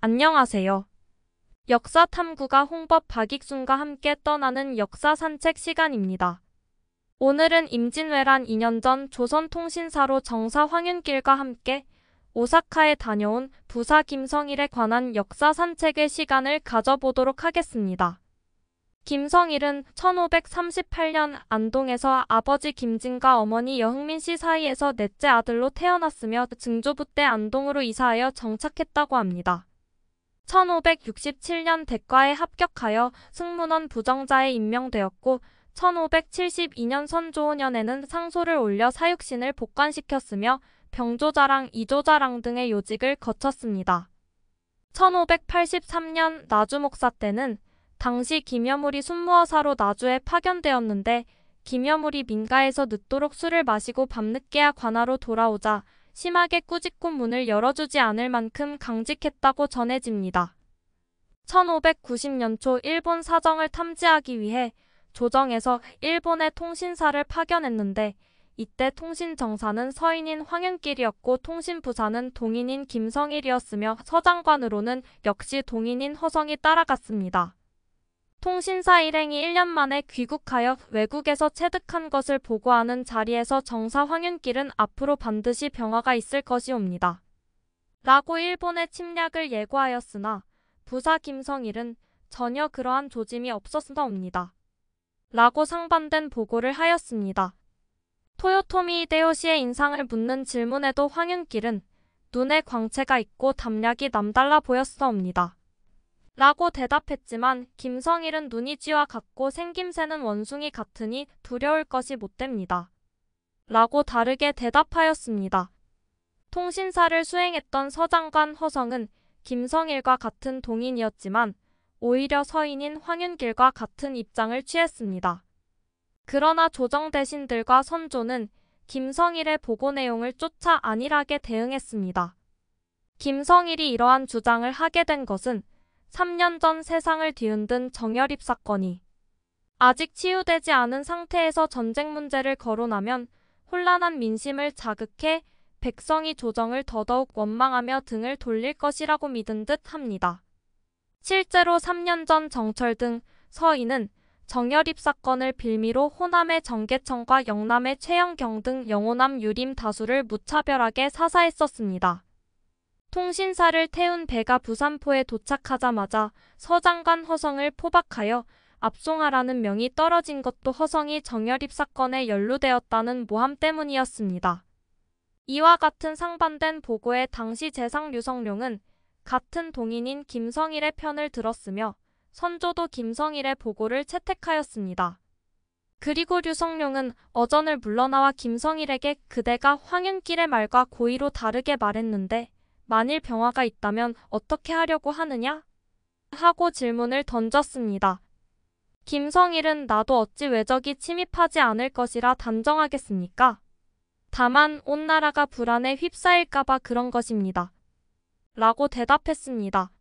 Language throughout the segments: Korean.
안녕하세요. 역사 탐구가 홍법 박익순과 함께 떠나는 역사 산책 시간입니다. 오늘은 임진왜란 2년 전 조선통신사로 정사 황윤길과 함께 오사카에 다녀온 부사 김성일에 관한 역사 산책의 시간을 가져보도록 하겠습니다. 김성일은 1538년 안동에서 아버지 김진과 어머니 여흥민 씨 사이에서 넷째 아들로 태어났으며 증조부 때 안동으로 이사하여 정착했다고 합니다. 1567년 대과에 합격하여 승문원 부정자에 임명되었고 1572년 선조 5년에는 상소를 올려 사육신을 복관시켰으며 병조자랑 이조자랑 등의 요직을 거쳤습니다. 1583년 나주목사 때는 당시 김여물이 순무어사로 나주에 파견되었는데 김여물이 민가에서 늦도록 술을 마시고 밤늦게야 관하로 돌아오자 심하게 꾸짖고 문을 열어주지 않을 만큼 강직했다고 전해집니다. 1590년 초 일본 사정을 탐지하기 위해 조정에서 일본의 통신사를 파견했는데 이때 통신정사는 서인인 황윤길이었고 통신부사는 동인인 김성일이었으며 서장관으로는 역시 동인인 허성이 따라갔습니다. 통신사 일행이 1년 만에 귀국하여 외국에서 체득한 것을 보고하는 자리에서 정사 황윤길은 앞으로 반드시 병화가 있을 것이옵니다. 라고 일본의 침략을 예고하였으나 부사 김성일은 전혀 그러한 조짐이 없었사옵니다. 라고 상반된 보고를 하였습니다. 토요토미 히데요시의 인상을 묻는 질문에도 황윤길은 눈에 광채가 있고 담력이 남달라 보였사옵니다. 라고 대답했지만 김성일은 눈이 쥐와 같고 생김새는 원숭이 같으니 두려울 것이 못됩니다. 라고 다르게 대답하였습니다. 통신사를 수행했던 서장관 허성은 김성일과 같은 동인이었지만 오히려 서인인 황윤길과 같은 입장을 취했습니다. 그러나 조정 대신들과 선조는 김성일의 보고 내용을 쫓아 안일하게 대응했습니다. 김성일이 이러한 주장을 하게 된 것은 3년 전 세상을 뒤흔든 정열입 사건이 아직 치유되지 않은 상태에서 전쟁 문제를 거론하면 혼란한 민심을 자극해 백성이 조정을 더더욱 원망하며 등을 돌릴 것이라고 믿은 듯 합니다. 실제로 3년 전 정철 등 서인은 정열입 사건을 빌미로 호남의 정계청과 영남의 최영경 등 영호남 유림 다수를 무차별하게 사사했었습니다. 통신사를 태운 배가 부산포에 도착하자마자 서장관 허성을 포박하여 압송하라는 명이 떨어진 것도 허성이 정열입 사건에 연루되었다는 모함 때문이었습니다. 이와 같은 상반된 보고에 당시 재상 류성룡은 같은 동인인 김성일의 편을 들었으며 선조도 김성일의 보고를 채택하였습니다. 그리고 류성룡은 어전을 물러나와 김성일에게 그대가 황윤길의 말과 고의로 다르게 말했는데 만일 병화가 있다면 어떻게 하려고 하느냐? 하고 질문을 던졌습니다. 김성일은 나도 어찌 외적이 침입하지 않을 것이라 단정하겠습니까? 다만 온 나라가 불안에 휩싸일까봐 그런 것입니다. 라고 대답했습니다.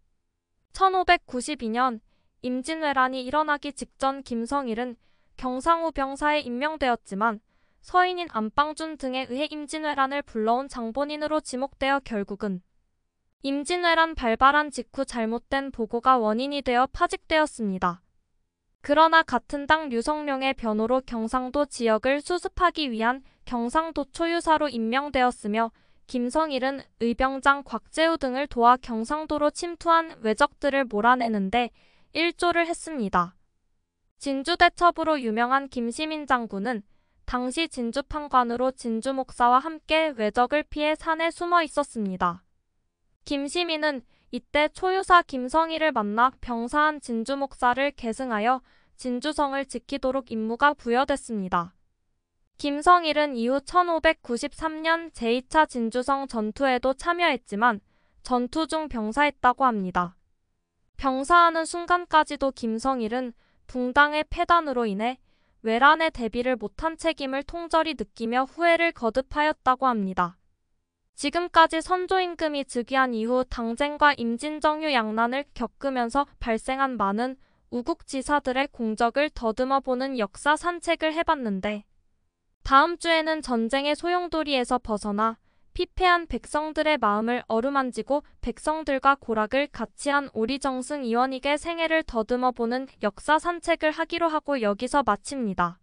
1592년 임진왜란이 일어나기 직전 김성일은 경상우 병사에 임명되었지만 서인인 안방준 등에 의해 임진왜란을 불러온 장본인으로 지목되어 결국은 임진왜란 발발한 직후 잘못된 보고가 원인이 되어 파직되었습니다. 그러나 같은 당 류성룡의 변호로 경상도 지역을 수습하기 위한 경상도초유사로 임명되었으며 김성일은 의병장 곽재우 등을 도와 경상도로 침투한 왜적들을 몰아내는데 일조를 했습니다. 진주대첩으로 유명한 김시민 장군은 당시 진주판관으로 진주목사와 함께 왜적을 피해 산에 숨어 있었습니다. 김시민은 이때 초유사 김성일을 만나 병사한 진주목사를 계승하여 진주성을 지키도록 임무가 부여됐습니다. 김성일은 이후 1593년 제2차 진주성 전투에도 참여했지만 전투 중 병사했다고 합니다. 병사하는 순간까지도 김성일은 붕당의 폐단으로 인해 외란에 대비를 못한 책임을 통절히 느끼며 후회를 거듭하였다고 합니다. 지금까지 선조 임금이 즉위한 이후 당쟁과 임진정유 양난을 겪으면서 발생한 많은 우국지사들의 공적을 더듬어 보는 역사 산책을 해봤는데 다음 주에는 전쟁의 소용돌이에서 벗어나 피폐한 백성들의 마음을 어루만지고 백성들과 고락을 같이 한 오리정승 이원익의 생애를 더듬어 보는 역사 산책을 하기로 하고 여기서 마칩니다.